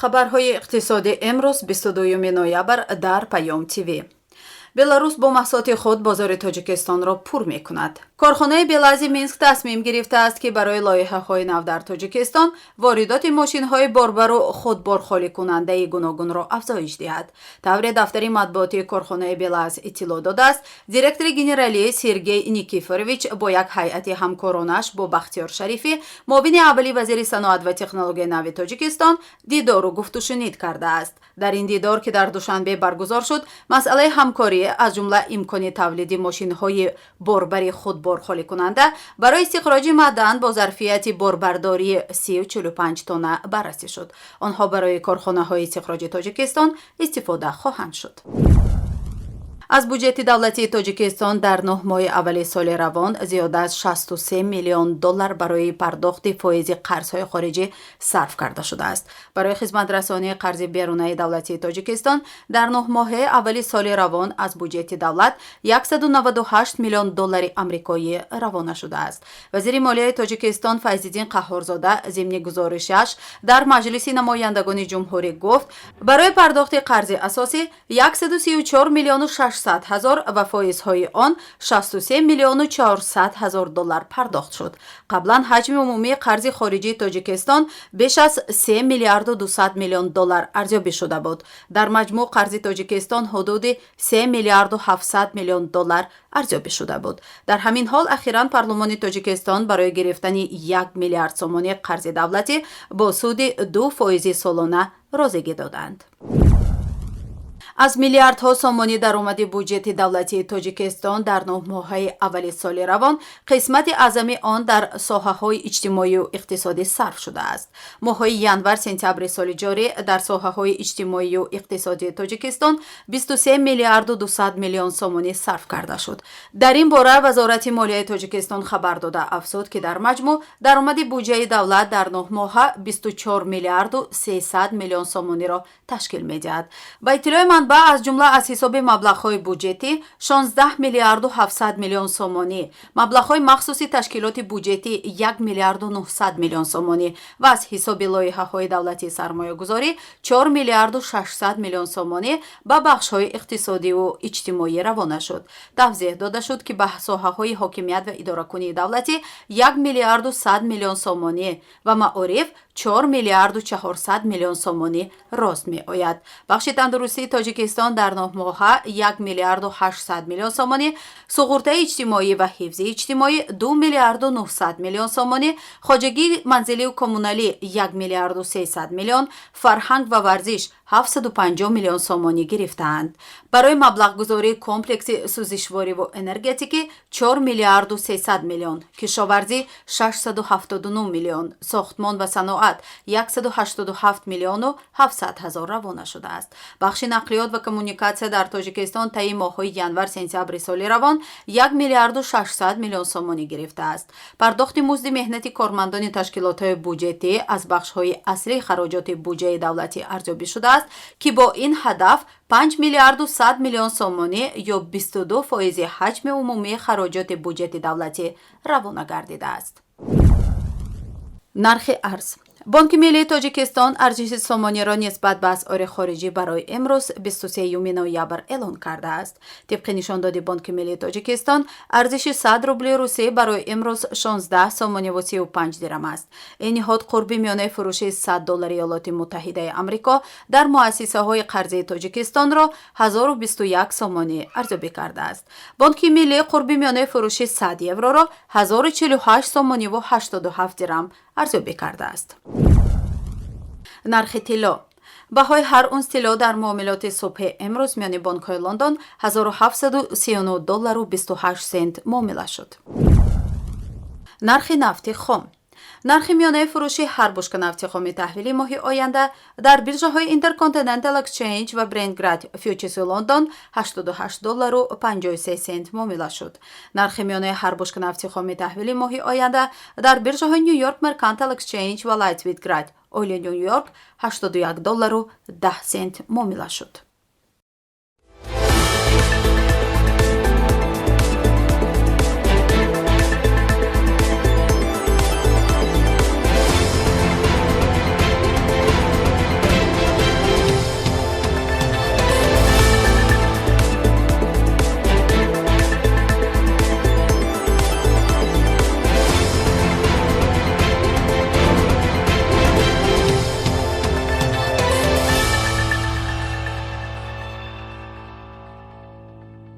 хабарҳои иқтисодӣ имрӯз 22 ноябр дар Паём ТВ. беларус бо маҳсулоти худ бозори тоҷикистонро пур мекунад. корхонаи белази Минск тасмим гирифтааст ки барои лоиҳаҳои нав дар Тоҷикистон воридоти мошинҳои борбару худборхоликунандаи гуногунро афзоиш диҳад. тавре дафтари матбуотии корхонаи белаз иттилоъ додааст. директори генералии Сергей Никифорович бо як ҳайати ҳамкоронаш бо Бахтиёр Шарифи, муовини аввали вазири саноат ва технологияи нави Тоҷикистон, дидору гуфтушунид кардааст. дар ин дидор, ки дар душанбе баргузор шуд, масъалаи ҳамкорӣ аз ҷумла имкони тавлиди мошинҳои борбари худборхоликунанда барои истихроҷи маъдан бо зарфияти борбардории 30-45 тонна баррасӣ шуд. онҳо барои корхонаҳои истихроҷи Тоҷикистон истифода хоҳанд шуд. аз буҷети давлатии Тоҷикистон дар 9 моҳи аввали соли равон зиёда аз 63 миллион доллар барои пардохти фоизи қарзҳои хориҷӣ сарф карда шудааст. барои хизматрасонии қарзи берунаи давлатии Тоҷикистон дар 9 моҳи аввали соли равон аз буҷети давлат 198 миллион доллари амрикоӣ равона шудааст. вазири молияи Тоҷикистон Файзиддин Қаҳҳорзода зимни гузоришаш дар маҷлиси намояндагони ҷумҳурӣ гуфт, барои пардохти қарзи асосӣ 134 миллиону 600 ҳазор ва фоизҳои он 63 миллиону 400 ҳазор доллар пардохт шуд. қаблан ҳаҷми умумии қарзи хориҷии Тоҷикистон беш аз 3 миллиарду 200 миллион доллар арзёбӣ шуда буд. дар маҷмӯъ қарзи Тоҷикистон ҳудуди 3 миллиарду 700 миллион доллар арзёбӣ шуда буд. дар ҳамин ҳол ахиран парлумони Тоҷикистон барои гирифтани 1 миллиард сомонии қарзи давлатӣ бо суди 2% солона розигӣ доданд. аз миллиардҳо сомонӣ даромади буҷети давлатии Тоҷикистон дар 9 моҳаи аввали соли равон қисмати аъзами он дар соҳаҳои иҷтимоию иқтисодӣ сарф шудааст. моҳҳои январ-сентябри соли ҷорӣ дар соҳаҳои иҷтимоию иқтисодии Тоҷикистон 23 миллиарду 200 миллион сомонӣ сарф карда шуд. дар ин бора вазорати молияи Тоҷикистон хабар дода афзуд, ки дар маҷмӯъ даромади буҷаи давлат дар 9 моҳа 24 миллиарду 300 миллион сомониро ташкил медиҳад. ба иттилои манбаъ аз ҷумла аз ҳисоби маблағҳои буҷетӣ 16 миллиарду 700 миллион сомонӣ, маблағҳои махсуси ташкилоти буҷетӣ 1 миллиарду 900 миллион сомонӣ ва аз ҳисоби лоиҳаҳои давлатии сармоягузорӣ 4 миллиарду 600 миллион сомонӣ ба бахшҳои иқтисодиву иҷтимоӣ равона шуд. тавзеҳ дода шуд, ки ба соҳаҳои ҳокимият ва идоракунии давлатӣ 1 миллиарду 100 миллион сомонӣ ва маориф 4 миллиарду 400 миллион сомонӣ рост меояд. бахши тандурустии Тоҷикистон дар 9 моҳа 1 миллиарду 800 миллион сомонӣ, суғуртаи иҷтимоӣ ва ҳифзи иҷтимоӣ 2 миллиарду 900 миллион сомонӣ, хоҷагии манзилию коммуналӣ 1 миллиарду 300 миллион, фарҳанг ва варзиш 750 миллион сомонӣ гирифтаанд. барои маблағгузории комплекси сӯзишвориву энергетикӣ 4 миллиарду 300 миллион, кишоварзӣ 679 миллион, сохтмон ва саноат 187 миллиону 700 ҳазор равона шудааст. бахши нақлиёт ва коммуникатсия дар Тоҷикистон таи моҳҳои январ-сентябри соли равон 1 миллиарду 600 миллион сомонӣ гирифтааст. пардохти музди меҳнати кормандони ташкилотҳои буҷетӣ аз бахшҳои аслии хароҷоти буҷаи давлатӣ арзёбӣ шудааст, ки бо ин ҳадаф 5 миллиарду 100 миллион сомонӣ ё 22% ҳаҷми умумии хароҷоти буҷети давлатӣ равона гардидааст. нархи арз. бонки миллии Тоҷикистон арзиши сомониро нисбат ба асъори хориҷӣ барои имрӯз 23 ноябр эълон кардааст. тибқи нишондоди Бонки миллии Тоҷикистон арзиши 100 рубли русӣ барои имрӯз 16 сомониву 35 дирам аст. ин ниҳод қурби миёнаи фурӯши 100 доллари Иёлоти Муттаҳидаи Амрико дар муассисаҳои қарзии Тоҷикистонро 1021 сомонӣ арзёбӣ кардааст. Бонки миллӣ қурби миёнаи фурӯши 100 евроро 1048 сомониву 87 дирам арзёбӣ кардааст. нархи тилло. баҳои ҳар унс тилло дар муомилоти субҳи имрӯз миёни бонкҳои Лондон 1739 доллару 28 сент муомила шуд. нархи нафти хом. нархи миёнаи фурӯши ҳар бушка нафти хоми таҳвили моҳи оянда дар биржаҳои Intercontinental Exchange ва Brentgrad фьючерси Лондон 88 доллару 53 сент муомила шуд. нархи миёнаи ҳар бушка нафти хоми таҳвили моҳи оянда дар биржаҳои New York Mercantile Exchange ва Lightweight Grad ойли Нью Йорк 81 доллару 10 сент муомила шуд.